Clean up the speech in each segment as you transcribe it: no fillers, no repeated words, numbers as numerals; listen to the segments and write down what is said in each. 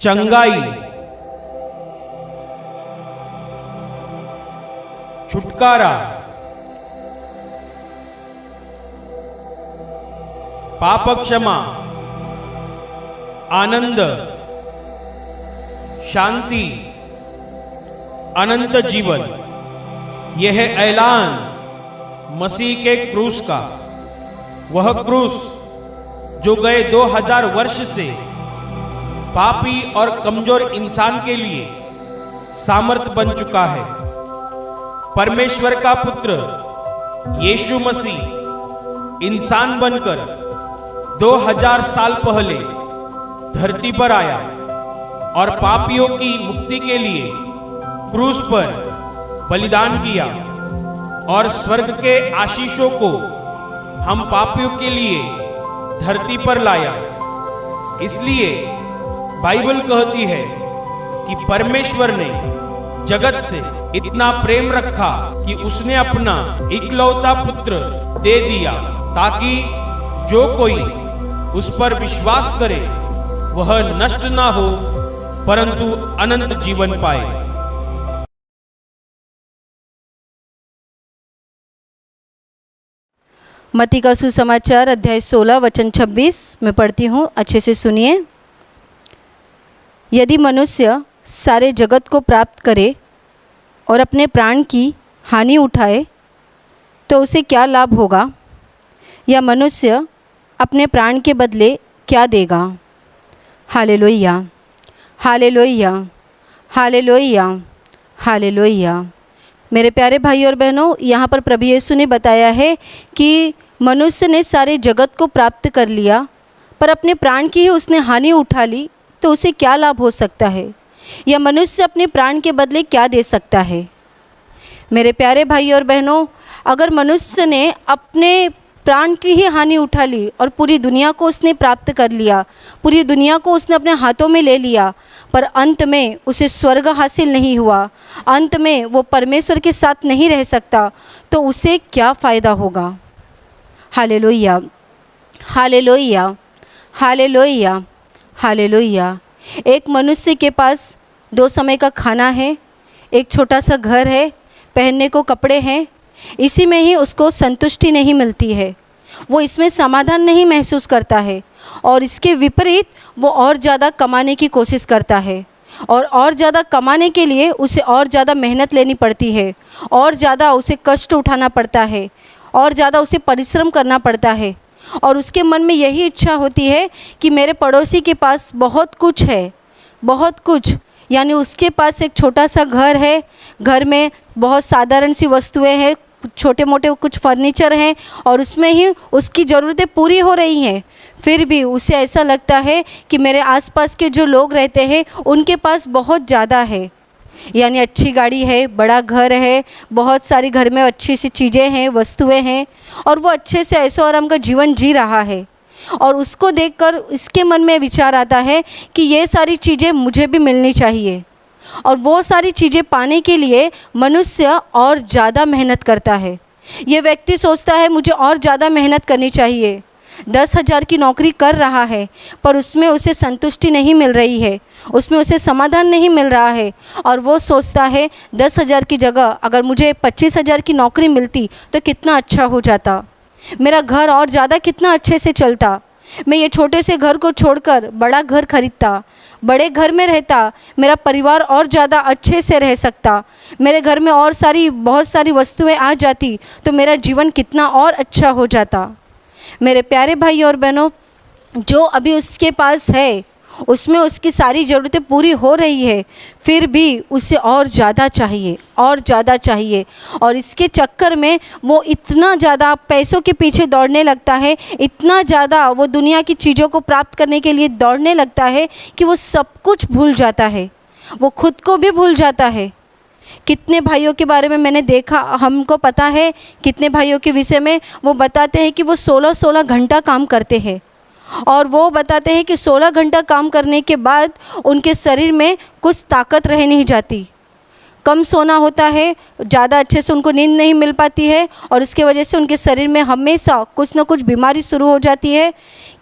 चंगाई, छुटकारा, पाप क्षमा, आनंद, शांति, अनंत जीवन। यह है ऐलान मसीह के क्रूस का, वह क्रूस जो गए 2000 वर्ष से पापी और कमजोर इंसान के लिए सामर्थ बन चुका है। परमेश्वर का पुत्र यीशु मसीह इंसान बनकर 2000 साल पहले धरती पर आया और पापियों की मुक्ति के लिए क्रूस पर बलिदान किया और स्वर्ग के आशीषों को हम पापियों के लिए धरती पर लाया। इसलिए बाइबल कहती है कि परमेश्वर ने जगत से इतना प्रेम रखा कि उसने अपना इकलौता पुत्र दे दिया, ताकि जो कोई उस पर विश्वास करे वह नष्ट ना हो परंतु अनंत जीवन पाए। मत्ती का सुसमाचार अध्याय 16 वचन 26 में पढ़ती हूँ, अच्छे से सुनिए। यदि मनुष्य सारे जगत को प्राप्त करे और अपने प्राण की हानि उठाए तो उसे क्या लाभ होगा, या मनुष्य अपने प्राण के बदले क्या देगा। Hallelujah, hallelujah, hallelujah, hallelujah. मेरे प्यारे भाई और बहनों, यहाँ पर प्रभु यीशु ने बताया है कि मनुष्य ने सारे जगत को प्राप्त कर लिया पर अपने प्राण की ही उसने हानि उठा ली तो उसे क्या लाभ हो सकता है, या मनुष्य अपने प्राण के बदले क्या दे सकता है। मेरे प्यारे भाई और बहनों, अगर मनुष्य ने अपने प्राण की ही हानि उठा ली और पूरी दुनिया को उसने प्राप्त कर लिया, पूरी दुनिया को उसने अपने हाथों में ले लिया, पर अंत में उसे स्वर्ग हासिल नहीं हुआ, अंत में वो परमेश्वर के साथ नहीं रह सकता, तो उसे क्या फ़ायदा होगा। Hallelujah, hallelujah, hallelujah, hallelujah. एक मनुष्य के पास 2 समय का खाना है, एक छोटा सा घर है, पहनने को कपड़े हैं, इसी में ही उसको संतुष्टि नहीं मिलती है, वो इसमें समाधान नहीं महसूस करता है और इसके विपरीत वो और ज़्यादा कमाने की कोशिश करता है और ज़्यादा कमाने के लिए उसे और ज़्यादा मेहनत लेनी पड़ती है, और ज़्यादा उसे कष्ट उठाना पड़ता है, और ज़्यादा उसे परिश्रम करना पड़ता है। और उसके मन में यही इच्छा होती है कि मेरे पड़ोसी के पास बहुत कुछ है, बहुत कुछ, यानी उसके पास एक छोटा सा घर है, घर में बहुत साधारण सी वस्तुएं हैं, छोटे मोटे कुछ फर्नीचर हैं और उसमें ही उसकी ज़रूरतें पूरी हो रही हैं, फिर भी उसे ऐसा लगता है कि मेरे आसपास के जो लोग रहते हैं उनके पास बहुत ज़्यादा है, यानी अच्छी गाड़ी है, बड़ा घर है, बहुत सारी घर में अच्छी सी चीज़ें हैं, वस्तुएं हैं, और वो अच्छे से ऐशो आराम का जीवन जी रहा है। और उसको देखकर इसके मन में विचार आता है कि ये सारी चीज़ें मुझे भी मिलनी चाहिए, और वो सारी चीज़ें पाने के लिए मनुष्य और ज़्यादा मेहनत करता है। ये व्यक्ति सोचता है मुझे और ज़्यादा मेहनत करनी चाहिए, 10,000 की नौकरी कर रहा है पर उसमें उसे संतुष्टि नहीं मिल रही है, उसमें उसे समाधान नहीं मिल रहा है, और वो सोचता है 10,000 की जगह अगर मुझे 25,000 की नौकरी मिलती तो कितना अच्छा हो जाता, मेरा घर और ज़्यादा कितना अच्छे से चलता, मैं ये छोटे से घर को छोड़कर बड़ा घर खरीदता, बड़े घर में रहता, मेरा परिवार और ज़्यादा अच्छे से रह सकता, मेरे घर में और बहुत सारी वस्तुएं आ जाती तो मेरा जीवन कितना और अच्छा हो जाता। मेरे प्यारे भाई और बहनों, जो अभी उसके पास है उसमें उसकी सारी ज़रूरतें पूरी हो रही है, फिर भी उसे और ज़्यादा चाहिए, और ज़्यादा चाहिए, और इसके चक्कर में वो इतना ज़्यादा पैसों के पीछे दौड़ने लगता है, इतना ज़्यादा वो दुनिया की चीज़ों को प्राप्त करने के लिए दौड़ने लगता है कि वो सब कुछ भूल जाता है, वो खुद को भी भूल जाता है। कितने भाइयों के बारे में मैंने देखा, हमको पता है कितने भाइयों के विषय में वो बताते हैं कि वो 16-16 घंटा काम करते हैं, और वो बताते हैं कि 16 घंटा काम करने के बाद उनके शरीर में कुछ ताकत रह नहीं जाती, कम सोना होता है, ज़्यादा अच्छे से उनको नींद नहीं मिल पाती है, और उसके वजह से उनके शरीर में हमेशा कुछ ना कुछ बीमारी शुरू हो जाती है।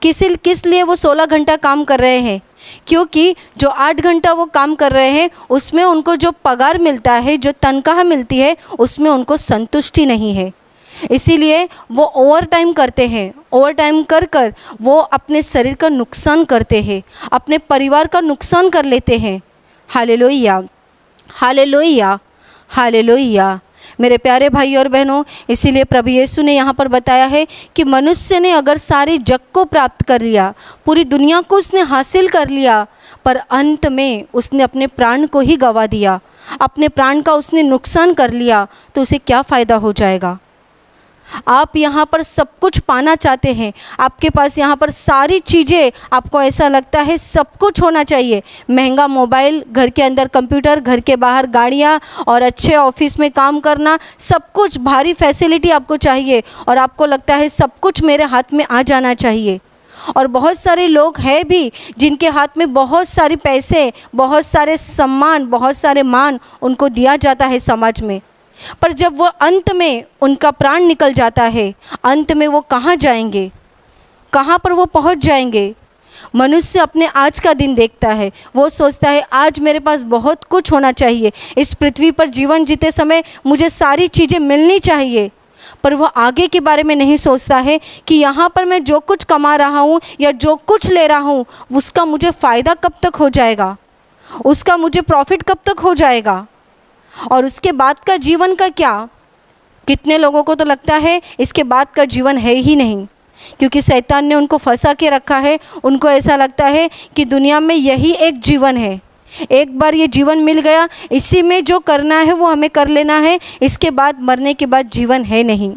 किस लिए वो 16 घंटा काम कर रहे हैं, क्योंकि जो 8 घंटा वो काम कर रहे हैं उसमें उनको जो पगार मिलता है, जो तनख्वाह मिलती है, उसमें उनको संतुष्टि नहीं है। इसीलिए वो ओवर टाइम करते हैं। ओवर टाइम कर कर वो अपने शरीर का नुकसान करते हैं, अपने परिवार का नुकसान कर लेते हैं। Hallelujah, hallelujah, hallelujah. मेरे प्यारे भाई और बहनों, इसीलिए प्रभु यीशु ने यहाँ पर बताया है कि मनुष्य ने अगर सारे जग को प्राप्त कर लिया, पूरी दुनिया को उसने हासिल कर लिया, पर अंत में उसने अपने प्राण को ही गंवा दिया, अपने प्राण का उसने नुकसान कर लिया, तो उसे क्या फ़ायदा हो जाएगा। आप यहाँ पर सब कुछ पाना चाहते हैं, आपके पास यहाँ पर सारी चीज़ें, आपको ऐसा लगता है सब कुछ होना चाहिए, महंगा मोबाइल, घर के अंदर कंप्यूटर, घर के बाहर गाड़ियाँ और अच्छे ऑफिस में काम करना, सब कुछ भारी फैसिलिटी आपको चाहिए और आपको लगता है सब कुछ मेरे हाथ में आ जाना चाहिए। और बहुत सारे लोग हैं भी जिनके हाथ में बहुत सारे पैसे, बहुत सारे सम्मान, बहुत सारे मान उनको दिया जाता है समाज में, पर जब वो अंत में उनका प्राण निकल जाता है, अंत में वो कहाँ जाएंगे, कहाँ पर वो पहुँच जाएंगे। मनुष्य अपने आज का दिन देखता है, वो सोचता है आज मेरे पास बहुत कुछ होना चाहिए, इस पृथ्वी पर जीवन जीते समय मुझे सारी चीज़ें मिलनी चाहिए, पर वो आगे के बारे में नहीं सोचता है कि यहाँ पर मैं जो कुछ कमा रहा हूँ या जो कुछ ले रहा हूँ उसका मुझे फ़ायदा कब तक हो जाएगा, उसका मुझे प्रॉफिट कब तक हो जाएगा, और उसके बाद का जीवन का क्या। कितने लोगों को तो लगता है इसके बाद का जीवन है ही नहीं, क्योंकि शैतान ने उनको फंसा के रखा है। उनको ऐसा लगता है कि दुनिया में यही एक जीवन है, एक बार ये जीवन मिल गया, इसी में जो करना है वो हमें कर लेना है, इसके बाद मरने के बाद जीवन है नहीं।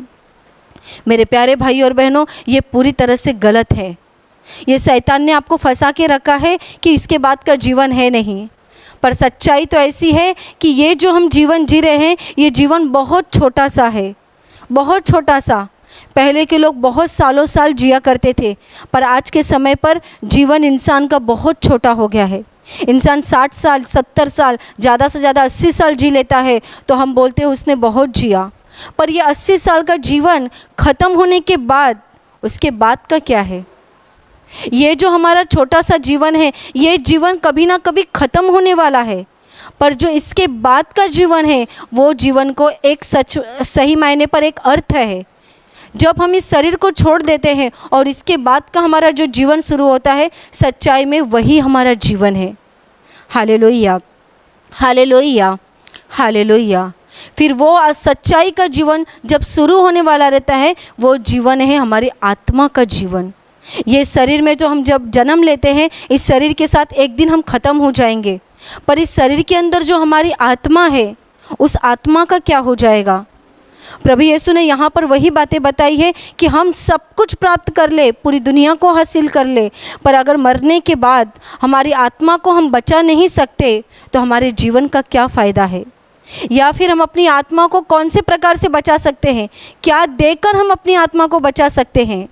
मेरे प्यारे भाई और बहनों, ये पूरी तरह से गलत है। ये शैतान ने आपको फंसा के रखा है कि इसके बाद का जीवन है नहीं, पर सच्चाई तो ऐसी है कि ये जो हम जीवन जी रहे हैं, ये जीवन बहुत छोटा सा है, बहुत छोटा सा। पहले के लोग बहुत सालों साल जिया करते थे, पर आज के समय पर जीवन इंसान का बहुत छोटा हो गया है। इंसान 60 साल, 70 साल, ज़्यादा से ज़्यादा 80 साल जी लेता है तो हम बोलते हैं उसने बहुत जिया। पर ये 80 साल का जीवन ख़त्म होने के बाद उसके बाद का क्या है। ये जो हमारा छोटा सा जीवन है, ये जीवन कभी ना कभी ख़त्म होने वाला है, पर जो इसके बाद का जीवन है वो जीवन को एक सही मायने पर एक अर्थ है। जब हम इस शरीर को छोड़ देते हैं और इसके बाद का हमारा जो जीवन शुरू होता है, सच्चाई में वही हमारा जीवन है। Hallelujah, hallelujah, hallelujah. फिर वो सच्चाई का जीवन जब शुरू होने वाला रहता है, वो जीवन है हमारी आत्मा का जीवन। ये शरीर में जो हम जब जन्म लेते हैं, इस शरीर के साथ एक दिन हम ख़त्म हो जाएंगे, पर इस शरीर के अंदर जो हमारी आत्मा है, उस आत्मा का क्या हो जाएगा। प्रभु यीशु ने यहाँ पर वही बातें बताई है कि हम सब कुछ प्राप्त कर ले, पूरी दुनिया को हासिल कर ले, पर अगर मरने के बाद हमारी आत्मा को हम बचा नहीं सकते तो हमारे जीवन का क्या फ़ायदा है। या फिर हम अपनी आत्मा को कौन से प्रकार से बचा सकते हैं, क्या देकर हम अपनी आत्मा को बचा सकते हैं।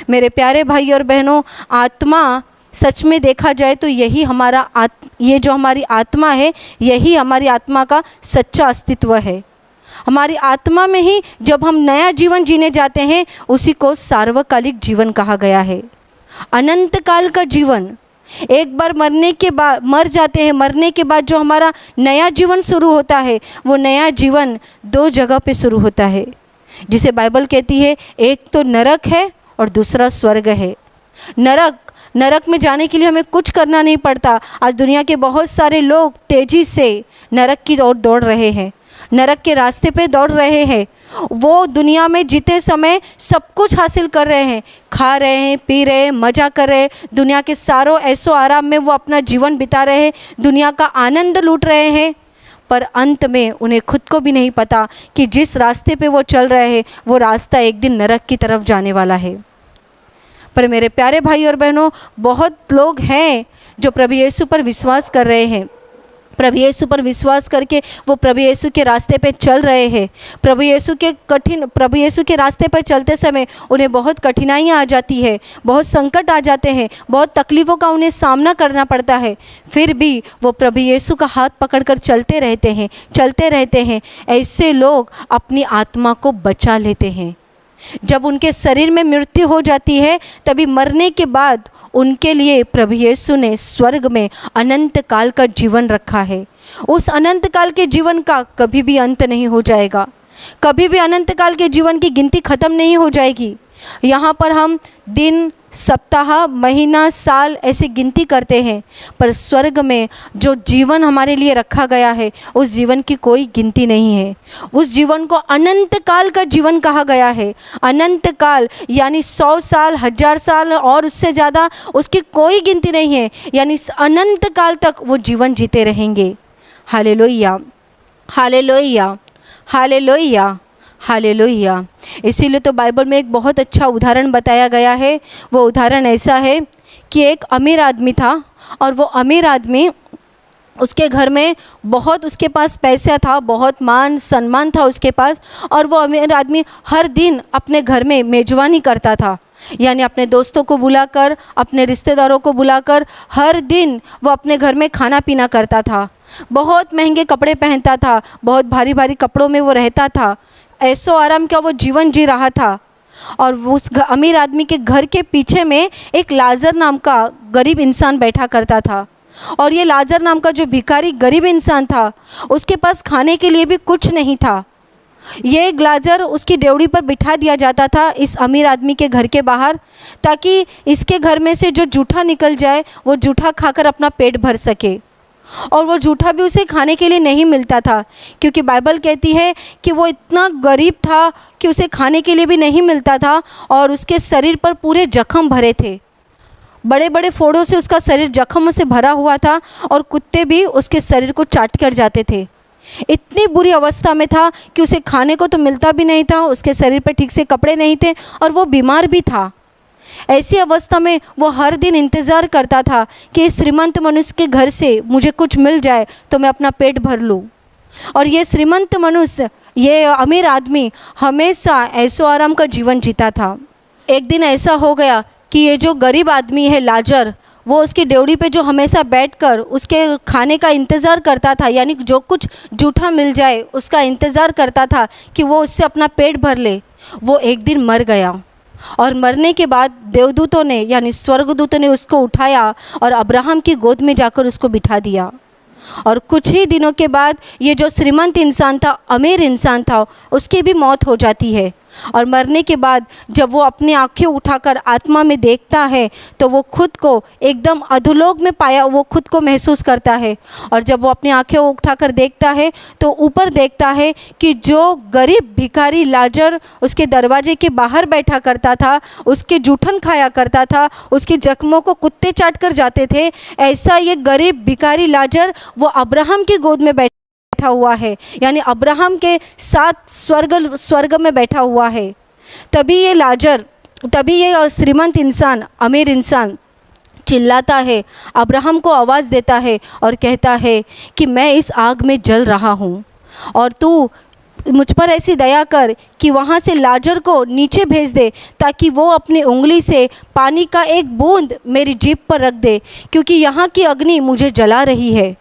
मेरे प्यारे भाई और बहनों, आत्मा सच में देखा जाए तो यही हमारा ये जो हमारी आत्मा है, यही हमारी आत्मा का सच्चा अस्तित्व है। हमारी आत्मा में ही जब हम नया जीवन जीने जाते हैं, उसी को सार्वकालिक जीवन कहा गया है, अनंत काल का जीवन। एक बार मरने के बाद मर जाते हैं, मरने के बाद जो हमारा नया जीवन शुरू होता है, वो नया जीवन 2 जगह पे शुरू होता है, जिसे बाइबल कहती है एक तो नरक है और दूसरा स्वर्ग है। नरक में जाने के लिए हमें कुछ करना नहीं पड़ता। आज दुनिया के बहुत सारे लोग तेज़ी से नरक की ओर दौड़ रहे हैं, नरक के रास्ते पे दौड़ रहे हैं। वो दुनिया में जीते समय सब कुछ हासिल कर रहे हैं, खा रहे हैं, पी रहे हैं, मज़ा कर रहे हैं, दुनिया के सारों ऐसो आराम में वो अपना जीवन बिता रहे हैं, दुनिया का आनंद लूट रहे हैं, पर अंत में उन्हें खुद को भी नहीं पता कि जिस रास्ते पे वो चल रहे हैं, वो रास्ता एक दिन नरक की तरफ जाने वाला है। पर मेरे प्यारे भाई और बहनों, बहुत लोग हैं जो प्रभु यीशु पर विश्वास कर रहे हैं, प्रभु यीशु पर विश्वास करके वो प्रभु यीशु के रास्ते पे चल रहे हैं। प्रभु यीशु के रास्ते पर चलते समय उन्हें बहुत कठिनाइयाँ आ जाती है, बहुत संकट आ जाते हैं, बहुत तकलीफ़ों का उन्हें सामना करना पड़ता है, फिर भी वो प्रभु यीशु का हाथ पकड़कर चलते रहते हैं। ऐसे लोग अपनी आत्मा को बचा लेते हैं। जब उनके शरीर में मृत्यु हो जाती है, तभी मरने के बाद उनके लिए प्रभु यीशु ने स्वर्ग में अनंत काल का जीवन रखा है। उस अनंत काल के जीवन का कभी भी अंत नहीं हो जाएगा, कभी भी अनंत काल के जीवन की गिनती ख़त्म नहीं हो जाएगी। यहाँ पर हम दिन, सप्ताह, महीना, साल ऐसे गिनती करते हैं, पर स्वर्ग में जो जीवन हमारे लिए रखा गया है उस जीवन की कोई गिनती नहीं है। उस जीवन को अनंत काल का जीवन कहा गया है। अनंत काल यानी 100 साल, 1000 साल और उससे ज़्यादा, उसकी कोई गिनती नहीं है। यानी अनंत काल तक वो जीवन जीते रहेंगे। Hallelujah, hallelujah, hallelujah, hallelujah. इसीलिए तो बाइबल में एक बहुत अच्छा उदाहरण बताया गया है। वो उदाहरण ऐसा है कि एक अमीर आदमी था और वो अमीर आदमी, उसके घर में बहुत, उसके पास पैसा था, बहुत मान सम्मान था उसके पास, और वो अमीर आदमी हर दिन अपने घर में मेज़बानी करता था। यानी अपने दोस्तों को बुलाकर, अपने रिश्तेदारों को बुलाकर हर दिन वो अपने घर में खाना पीना करता था। बहुत महंगे कपड़े पहनता था, बहुत भारी भारी कपड़ों में वो रहता था। ऐसो आराम का वो जीवन जी रहा था। और उस अमीर आदमी के घर के पीछे में एक लाजर नाम का गरीब इंसान बैठा करता था। और ये लाजर नाम का जो भिखारी गरीब इंसान था, उसके पास खाने के लिए भी कुछ नहीं था। ये लाजर उसकी डेवड़ी पर बिठा दिया जाता था इस अमीर आदमी के घर के बाहर, ताकि इसके घर में से जो जूठा निकल जाए वो जूठा खाकर अपना पेट भर सके। और वो जूठा भी उसे खाने के लिए नहीं मिलता था, क्योंकि बाइबल कहती है कि वो इतना गरीब था कि उसे खाने के लिए भी नहीं मिलता था। और उसके शरीर पर पूरे जख्म भरे थे, बड़े बड़े फोड़ों से उसका शरीर जख्म से भरा हुआ था, और कुत्ते भी उसके शरीर को चाट कर जाते थे। इतनी बुरी अवस्था में था कि उसे खाने को तो मिलता भी नहीं था, उसके शरीर पर ठीक से कपड़े नहीं थे, और वो बीमार भी था। ऐसी अवस्था में वो हर दिन इंतज़ार करता था कि इस श्रीमंत मनुष्य के घर से मुझे कुछ मिल जाए तो मैं अपना पेट भर लूँ। और ये श्रीमंत मनुष्य, ये अमीर आदमी हमेशा ऐसो आराम का जीवन जीता था। एक दिन ऐसा हो गया कि ये जो गरीब आदमी है लाजर, वो उसकी डेवड़ी पे जो हमेशा बैठकर उसके खाने का इंतज़ार करता था, यानी जो कुछ जूठा मिल जाए उसका इंतज़ार करता था कि वो उससे अपना पेट भर ले, वो एक दिन मर गया। और मरने के बाद देवदूतों ने, यानी स्वर्गदूतों ने उसको उठाया और अब्राहम की गोद में जाकर उसको बिठा दिया। और कुछ ही दिनों के बाद ये जो श्रीमंत इंसान था, अमीर इंसान था, उसकी भी मौत हो जाती है। और मरने के बाद जब वो अपनी आंखें उठाकर आत्मा में देखता है तो वो खुद को एकदम अधोलोक में पाया, वो खुद को महसूस करता है। और जब वो अपनी आंखें उठाकर देखता है तो ऊपर देखता है कि जो गरीब भिखारी लाजर उसके दरवाजे के बाहर बैठा करता था, उसके जूठन खाया करता था, उसके जख्मों को कुत्ते चाट कर जाते थे, ऐसा ये गरीब भिखारी लाजर वो अब्राहम की गोद में बैठा हुआ है, यानी अब्राहम के साथ स्वर्ग में बैठा हुआ है। तभी ये श्रीमंत इंसान, अमीर इंसान चिल्लाता है, अब्राहम को आवाज़ देता है और कहता है कि मैं इस आग में जल रहा हूँ और तू मुझ पर ऐसी दया कर कि वहाँ से लाजर को नीचे भेज दे, ताकि वो अपनी उंगली से पानी का एक बूंद मेरी जीभ पर रख दे, क्योंकि यहाँ की अग्नि मुझे जला रही है।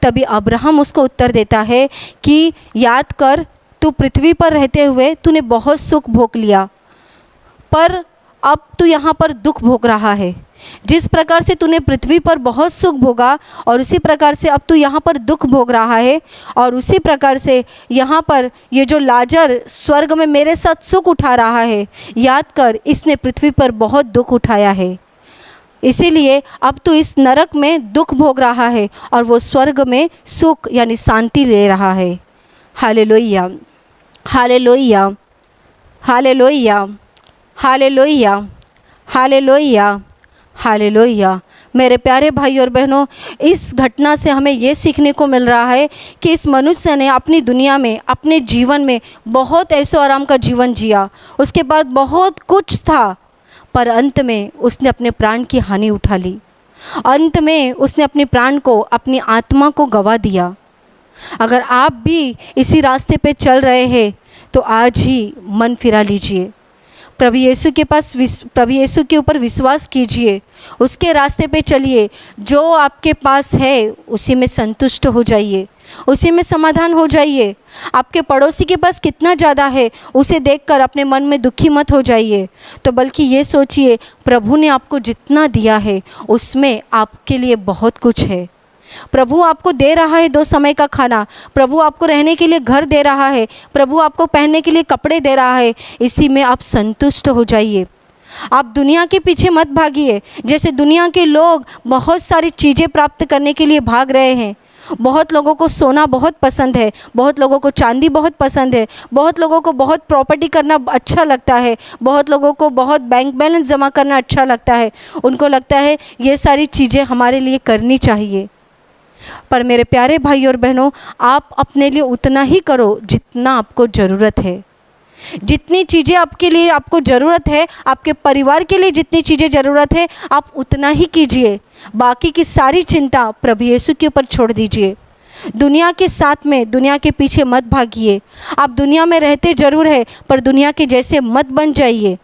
तभी अब्राहम उसको उत्तर देता है कि याद कर, तू पृथ्वी पर रहते हुए तूने बहुत सुख भोग लिया, पर अब तू यहाँ पर दुख भोग रहा है। जिस प्रकार से तूने पृथ्वी पर बहुत सुख भोगा और उसी प्रकार से अब तू यहाँ पर दुख भोग रहा है। और उसी प्रकार से यहाँ पर ये जो लाजर स्वर्ग में मेरे साथ सुख उठा रहा है, याद कर इसने पृथ्वी पर बहुत दुख उठाया है, इसीलिए अब तो इस नरक में दुख भोग रहा है और वो स्वर्ग में सुख यानी शांति ले रहा है। Hallelujah, hallelujah, hallelujah, hallelujah, hallelujah, hallelujah. मेरे प्यारे भाई और बहनों, इस घटना से हमें ये सीखने को मिल रहा है कि इस मनुष्य ने अपनी दुनिया में, अपने जीवन में बहुत ऐसो आराम का जीवन जिया, उसके बाद बहुत कुछ था, पर अंत में उसने अपने प्राण की हानि उठा ली। अंत में उसने अपने प्राण को, अपनी आत्मा को गंवा दिया। अगर आप भी इसी रास्ते पे चल रहे हैं तो आज ही मन फिरा लीजिए, प्रभु यीशु के ऊपर विश्वास कीजिए उसके रास्ते पे चलिए। जो आपके पास है उसी में संतुष्ट हो जाइए, उसी में समाधान हो जाइए। आपके पड़ोसी के पास कितना ज़्यादा है उसे देखकर अपने मन में दुखी मत हो जाइए, तो बल्कि ये सोचिए प्रभु ने आपको जितना दिया है उसमें आपके लिए बहुत कुछ है। प्रभु आपको दे रहा है 2 समय का खाना, प्रभु आपको रहने के लिए घर दे रहा है, प्रभु आपको पहनने के लिए कपड़े दे रहा है। इसी में आप संतुष्ट हो जाइए। आप दुनिया के पीछे मत भागिए। जैसे दुनिया के लोग बहुत सारी चीज़ें प्राप्त करने के लिए भाग रहे हैं। बहुत लोगों को सोना बहुत पसंद है, बहुत लोगों को चांदी बहुत पसंद है, बहुत लोगों को बहुत प्रॉपर्टी करना अच्छा लगता है, बहुत लोगों को बहुत बैंक बैलेंस जमा करना अच्छा लगता है। उनको लगता है ये सारी चीज़ें हमारे लिए करनी चाहिए। पर मेरे प्यारे भाई और बहनों, आप अपने लिए उतना ही करो जितना आपको ज़रूरत है। जितनी चीज़ें आपके लिए आपको ज़रूरत है, आपके परिवार के लिए जितनी चीज़ें ज़रूरत है, आप उतना ही कीजिए। बाकी की सारी चिंता प्रभु यीशु के ऊपर छोड़ दीजिए। दुनिया के साथ में, दुनिया के पीछे मत भागिए। आप दुनिया में रहते ज़रूर है, पर दुनिया के जैसे मत बन जाइए।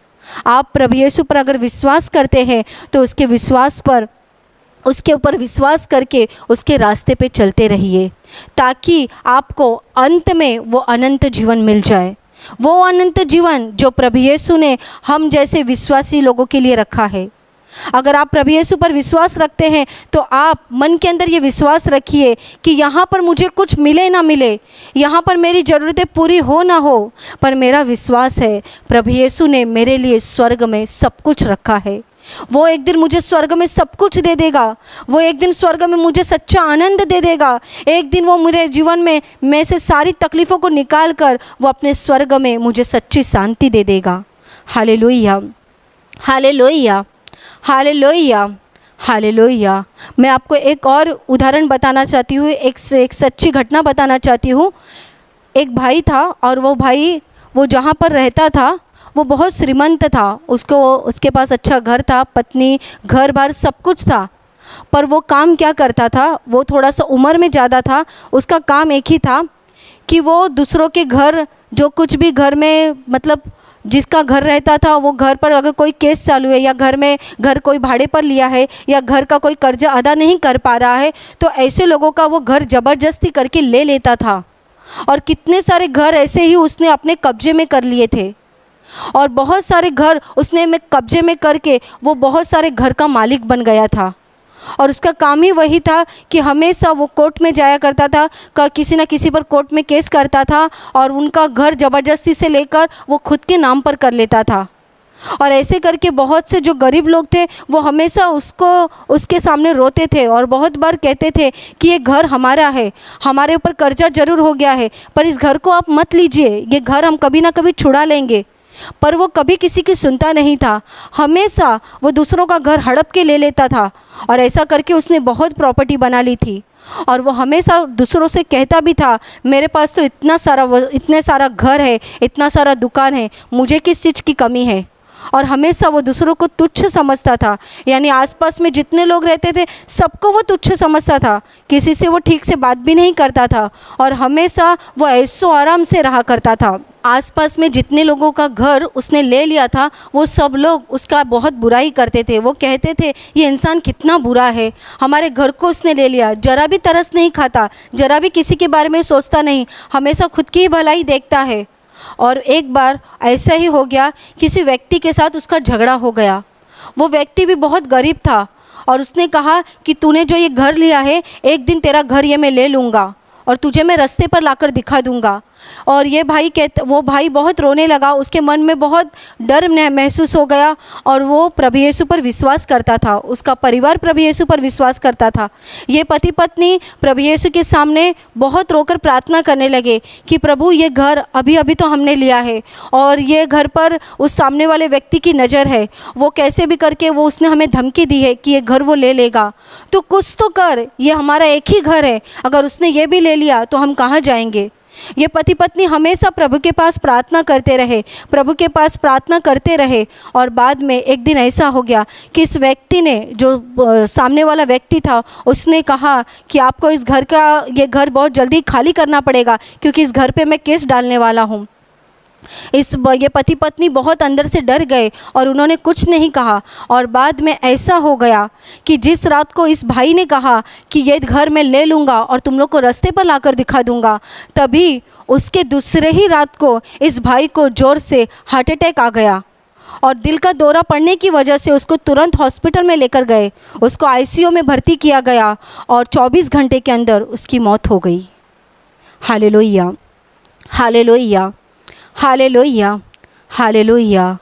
आप प्रभु यीशु पर अगर विश्वास करते हैं तो उसके ऊपर विश्वास करके उसके रास्ते पे चलते रहिए, ताकि आपको अंत में वो अनंत जीवन मिल जाए। वो अनंत जीवन जो प्रभु यीशु ने हम जैसे विश्वासी लोगों के लिए रखा है। अगर आप प्रभु यीशु पर विश्वास रखते हैं तो आप मन के अंदर ये विश्वास रखिए कि यहाँ पर मुझे कुछ मिले ना मिले, यहाँ पर मेरी ज़रूरतें पूरी हो ना हो, पर मेरा विश्वास है प्रभु यीशु ने मेरे लिए स्वर्ग में सब कुछ रखा है। वो एक दिन मुझे स्वर्ग में सब कुछ दे देगा। वो एक दिन स्वर्ग में मुझे सच्चा आनंद दे देगा। एक दिन वो मेरे जीवन में से सारी तकलीफ़ों को निकाल कर वो अपने स्वर्ग में मुझे सच्ची शांति दे देगा। Hallelujah, hallelujah, hallelujah, hallelujah. मैं आपको एक और उदाहरण बताना चाहती हूँ, एक सच्ची घटना बताना चाहती हूँ। एक भाई था और वो भाई वो जहाँ पर रहता था वो बहुत श्रीमंत था। उसके पास अच्छा घर था, पत्नी, घर बार सब कुछ था। पर वो काम क्या करता था, वो थोड़ा सा उम्र में ज़्यादा था। उसका काम एक ही था कि वो दूसरों के घर, जो कुछ भी घर में मतलब जिसका घर रहता था, वो घर पर अगर कोई केस चालू है या घर कोई भाड़े पर लिया है या घर का कोई कर्जा अदा नहीं कर पा रहा है, तो ऐसे लोगों का वो घर ज़बरदस्ती करके ले लेता था। और कितने सारे घर ऐसे ही उसने अपने कब्जे में कर लिए थे, और बहुत सारे घर उसने कब्जे में करके वो बहुत सारे घर का मालिक बन गया था। और उसका काम ही वही था कि हमेशा वो कोर्ट में जाया करता था, किसी न किसी पर कोर्ट में केस करता था और उनका घर ज़बरदस्ती से लेकर वो खुद के नाम पर कर लेता था। और ऐसे करके बहुत से जो गरीब लोग थे वो हमेशा उसके सामने रोते थे और बहुत बार कहते थे कि ये घर हमारा है, हमारे ऊपर कर्जा ज़रूर हो गया है, पर इस घर को आप मत लीजिए, ये घर हम कभी ना कभी छुड़ा लेंगे। पर वो कभी किसी की सुनता नहीं था। हमेशा वो दूसरों का घर हड़प के ले लेता था और ऐसा करके उसने बहुत प्रॉपर्टी बना ली थी। और वो हमेशा दूसरों से कहता भी था, मेरे पास तो इतने सारा घर है, इतना सारा दुकान है, मुझे किस चीज़ की कमी है। और हमेशा वो दूसरों को तुच्छ समझता था, यानी आसपास में जितने लोग रहते थे सबको वो तुच्छ समझता था, किसी से वो ठीक से बात भी नहीं करता था और हमेशा वो ऐशो आराम से रहा करता था। आसपास में जितने लोगों का घर उसने ले लिया था वो सब लोग उसका बहुत बुराई करते थे। वो कहते थे ये इंसान कितना बुरा है, हमारे घर को उसने ले लिया, ज़रा भी तरस नहीं खाता, ज़रा भी किसी के बारे में सोचता नहीं, हमेशा खुद की ही भलाई देखता है। और एक बार ऐसा ही हो गया, किसी व्यक्ति के साथ उसका झगड़ा हो गया। वो व्यक्ति भी बहुत गरीब था और उसने कहा कि तूने जो ये घर लिया है, एक दिन तेरा घर ये मैं ले लूँगा और तुझे मैं रास्ते पर लाकर दिखा दूँगा। और वो भाई बहुत रोने लगा, उसके मन में बहुत डर महसूस हो गया और वो प्रभु यीशु पर विश्वास करता था, उसका परिवार प्रभु यीशु पर विश्वास करता था। ये पति पत्नी प्रभु यीशु के सामने बहुत रोकर प्रार्थना करने लगे कि प्रभु ये घर अभी अभी तो हमने लिया है और ये घर पर उस सामने वाले व्यक्ति की नज़र है, वो कैसे भी करके वो उसने हमें धमकी दी है कि ये घर वो ले लेगा, तो कुछ तो कर, ये हमारा एक ही घर है, अगर उसने ये भी ले लिया तो हम कहाँ जाएंगे। ये पति पत्नी हमेशा प्रभु के पास प्रार्थना करते रहे, प्रभु के पास प्रार्थना करते रहे। और बाद में एक दिन ऐसा हो गया कि इस व्यक्ति ने, जो सामने वाला व्यक्ति था, उसने कहा कि आपको ये घर बहुत जल्दी खाली करना पड़ेगा क्योंकि इस घर पे मैं केस डालने वाला हूँ। ये पति पत्नी बहुत अंदर से डर गए और उन्होंने कुछ नहीं कहा। और बाद में ऐसा हो गया कि जिस रात को इस भाई ने कहा कि ये घर मैं ले लूँगा और तुम लोग को रास्ते पर लाकर दिखा दूँगा, तभी उसके दूसरे ही रात को इस भाई को ज़ोर से हार्ट अटैक आ गया और दिल का दौरा पड़ने की वजह से उसको तुरंत हॉस्पिटल में लेकर गए। उसको आईसीयू में भर्ती किया गया और 24 घंटे के अंदर उसकी मौत हो गई। Hallelujah, hallelujah, hallelujah, hallelujah.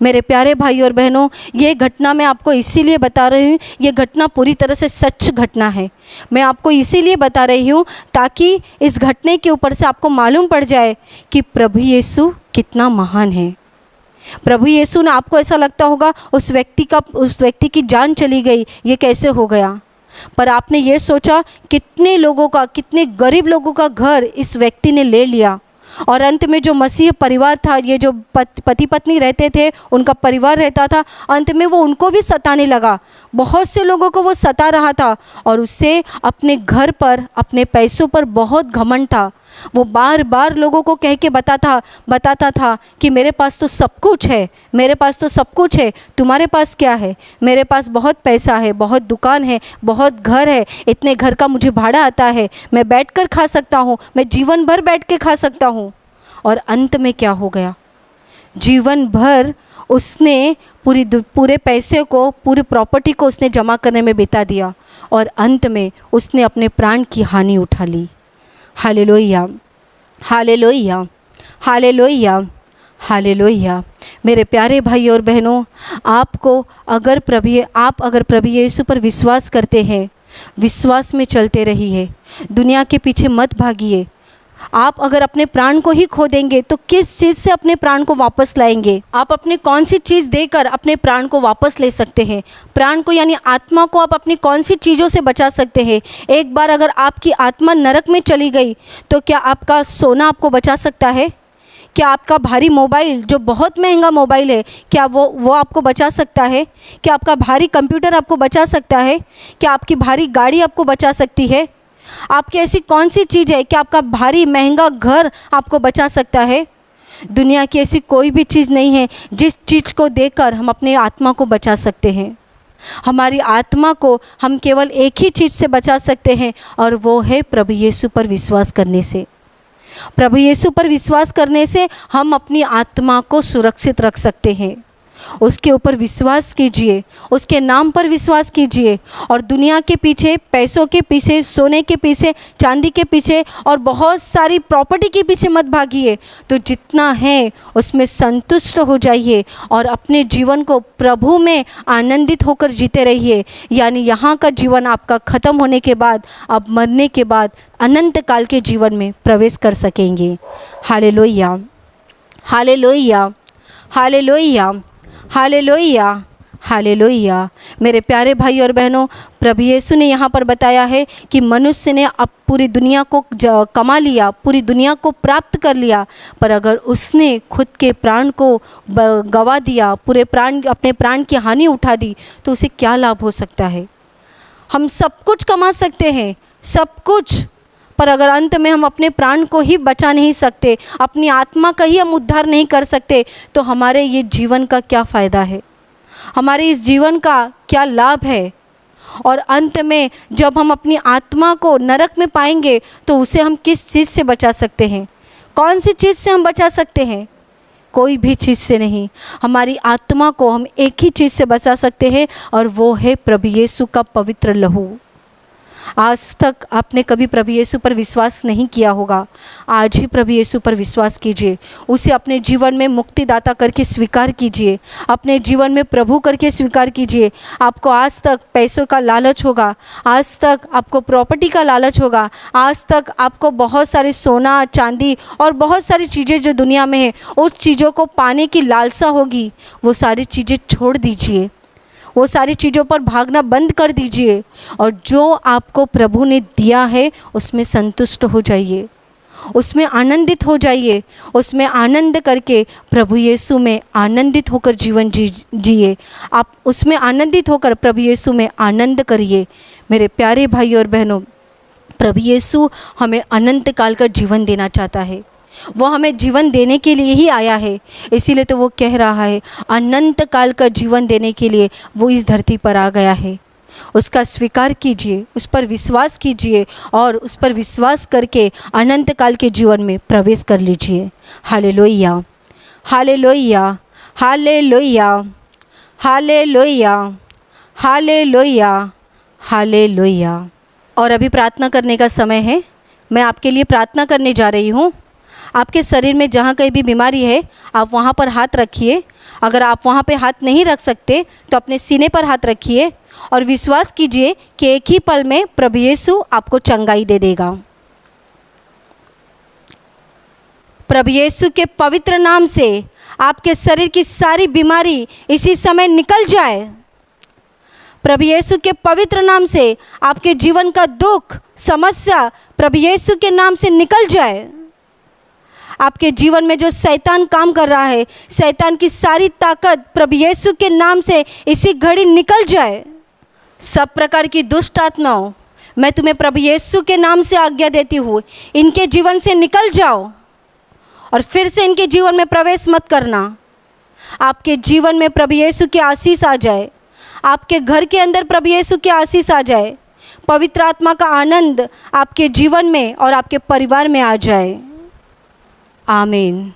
मेरे प्यारे भाई और बहनों, ये घटना मैं आपको इसीलिए बता रही हूँ, ये घटना पूरी तरह से सच घटना है। मैं आपको इसीलिए बता रही हूँ ताकि इस घटने के ऊपर से आपको मालूम पड़ जाए कि प्रभु यीशु कितना महान है। प्रभु यीशु ने, आपको ऐसा लगता होगा उस व्यक्ति की जान चली गई, ये कैसे हो गया, पर आपने ये सोचा कितने लोगों का, कितने गरीब लोगों का घर इस व्यक्ति ने ले लिया। और अंत में जो मसीह परिवार था, ये जो पति पत्नी रहते थे, उनका परिवार रहता था, अंत में वो उनको भी सताने लगा। बहुत से लोगों को वो सता रहा था और उससे अपने घर पर, अपने पैसों पर बहुत घमंड था। वो बार बार लोगों को कह के बताता था कि मेरे पास तो सब कुछ है, मेरे पास तो सब कुछ है, तुम्हारे पास क्या है? मेरे पास बहुत पैसा है, बहुत दुकान है, बहुत घर है, इतने घर का मुझे भाड़ा आता है, मैं बैठकर खा सकता हूँ, मैं जीवन भर बैठ के खा सकता हूँ। और अंत में क्या हो गया? जीवन भर उसने पूरे पैसे को, पूरी प्रॉपर्टी को उसने जमा करने में बिता दिया और अंत में उसने अपने प्राण की हानि उठा ली। Hallelujah, hallelujah, hallelujah, hallelujah. मेरे प्यारे भाई और बहनों, आप अगर प्रभु यीशु पर विश्वास करते हैं, विश्वास में चलते रहिए, दुनिया के पीछे मत भागिए। आप अगर अपने प्राण को ही खो देंगे तो किस चीज़ से अपने प्राण को वापस लाएंगे? आप अपने कौन सी चीज़ देकर अपने प्राण को वापस ले सकते हैं? प्राण को यानी आत्मा को आप अपनी कौन सी चीज़ों से बचा सकते हैं? एक बार अगर आपकी आत्मा नरक में चली गई तो क्या आपका सोना आपको बचा सकता है? क्या आपका भारी मोबाइल, जो बहुत महंगा मोबाइल है, क्या वो आपको बचा सकता है? क्या आपका भारी कंप्यूटर आपको बचा सकता है? क्या आपकी भारी गाड़ी आपको बचा सकती है? आपकी ऐसी कौन सी चीज़ है कि आपका भारी महंगा घर आपको बचा सकता है? दुनिया की ऐसी कोई भी चीज़ नहीं है जिस चीज़ को देकर हम अपने आत्मा को बचा सकते हैं। हमारी आत्मा को हम केवल एक ही चीज़ से बचा सकते हैं और वो है प्रभु यीशु पर विश्वास करने से। प्रभु यीशु पर विश्वास करने से हम अपनी आत्मा को सुरक्षित रख सकते हैं। उसके ऊपर विश्वास कीजिए, उसके नाम पर विश्वास कीजिए और दुनिया के पीछे, पैसों के पीछे, सोने के पीछे, चांदी के पीछे और बहुत सारी प्रॉपर्टी के पीछे मत भागिए। तो जितना है उसमें संतुष्ट हो जाइए और अपने जीवन को प्रभु में आनंदित होकर जीते रहिए। यानी यहाँ का जीवन आपका ख़त्म होने के बाद, अब मरने के बाद अनंत काल के जीवन में प्रवेश कर सकेंगे। Hallelujah, hallelujah, hallelujah, hallelujah, hallelujah. मेरे प्यारे भाई और बहनों, प्रभु यीशु ने यहाँ पर बताया है कि मनुष्य ने अब पूरी दुनिया को कमा लिया, पूरी दुनिया को प्राप्त कर लिया, पर अगर उसने खुद के प्राण को गवा दिया, अपने प्राण की हानि उठा दी, तो उसे क्या लाभ हो सकता है? हम सब कुछ कमा सकते हैं, सब कुछ, पर अगर अंत में हम अपने प्राण को ही बचा नहीं सकते, अपनी आत्मा का ही हम उद्धार नहीं कर सकते, तो हमारे ये जीवन का क्या फ़ायदा है? हमारे इस जीवन का क्या लाभ है? और अंत में जब हम अपनी आत्मा को नरक में पाएंगे तो उसे हम किस चीज़ से बचा सकते हैं? कौन सी चीज़ से हम बचा सकते हैं? कोई भी चीज़ से नहीं। हमारी आत्मा को हम एक ही चीज़ से बचा सकते हैं और वो है प्रभु यीशु का पवित्र लहू। आज तक आपने कभी प्रभु यीशु पर विश्वास नहीं किया होगा, आज ही प्रभु यीशु पर विश्वास कीजिए, उसे अपने जीवन में मुक्तिदाता करके स्वीकार कीजिए, अपने जीवन में प्रभु करके स्वीकार कीजिए। आपको आज तक पैसों का लालच होगा, आज तक आपको प्रॉपर्टी का लालच होगा, आज तक आपको बहुत सारे सोना चांदी और बहुत सारी चीज़ें जो दुनिया में है, उस चीज़ों को पाने की लालसा होगी। वो सारी चीज़ें छोड़ दीजिए, वो सारी चीज़ों पर भागना बंद कर दीजिए और जो आपको प्रभु ने दिया है उसमें संतुष्ट हो जाइए, उसमें आनंदित हो जाइए, उसमें आनंद करके प्रभु यीशु में आनंदित होकर जीवन जिए। आप उसमें आनंदित होकर प्रभु यीशु में आनंद करिए। मेरे प्यारे भाई और बहनों, प्रभु यीशु हमें अनंत काल का जीवन देना चाहता है। वो हमें जीवन देने के लिए ही आया है। इसीलिए तो वो कह रहा है अनंत काल का जीवन देने के लिए वो इस धरती पर आ गया है। उसका स्वीकार कीजिए, उस पर विश्वास कीजिए और उस पर विश्वास करके अनंत काल के जीवन में प्रवेश कर लीजिए। Hallelujah, hallelujah, hallelujah, hallelujah, hallelujah, hallelujah. और अभी प्रार्थना करने का समय है। मैं आपके लिए प्रार्थना करने जा रही हूँ। आपके शरीर में जहाँ कहीं भी बीमारी है आप वहाँ पर हाथ रखिए। अगर आप वहाँ पे हाथ नहीं रख सकते तो अपने सीने पर हाथ रखिए और विश्वास कीजिए कि एक ही पल में प्रभु यीशु आपको चंगाई दे देगा। प्रभु यीशु के पवित्र नाम से आपके शरीर की सारी बीमारी इसी समय निकल जाए। प्रभु यीशु के पवित्र नाम से आपके जीवन का दुख, समस्या प्रभु यीशु के नाम से निकल जाए। आपके जीवन में जो शैतान काम कर रहा है, शैतान की सारी ताकत प्रभु यीशु के नाम से इसी घड़ी निकल जाए। सब प्रकार की दुष्ट आत्माओं, मैं तुम्हें प्रभु यीशु के नाम से आज्ञा देती हूँ, इनके जीवन से निकल जाओ और फिर से इनके जीवन में प्रवेश मत करना। आपके जीवन में प्रभु यीशु की आशीष आ जाए, आपके घर के अंदर प्रभु यीशु की आशीष आ जाए, पवित्र आत्मा का आनंद आपके जीवन में और आपके परिवार में आ जाए। आमीन।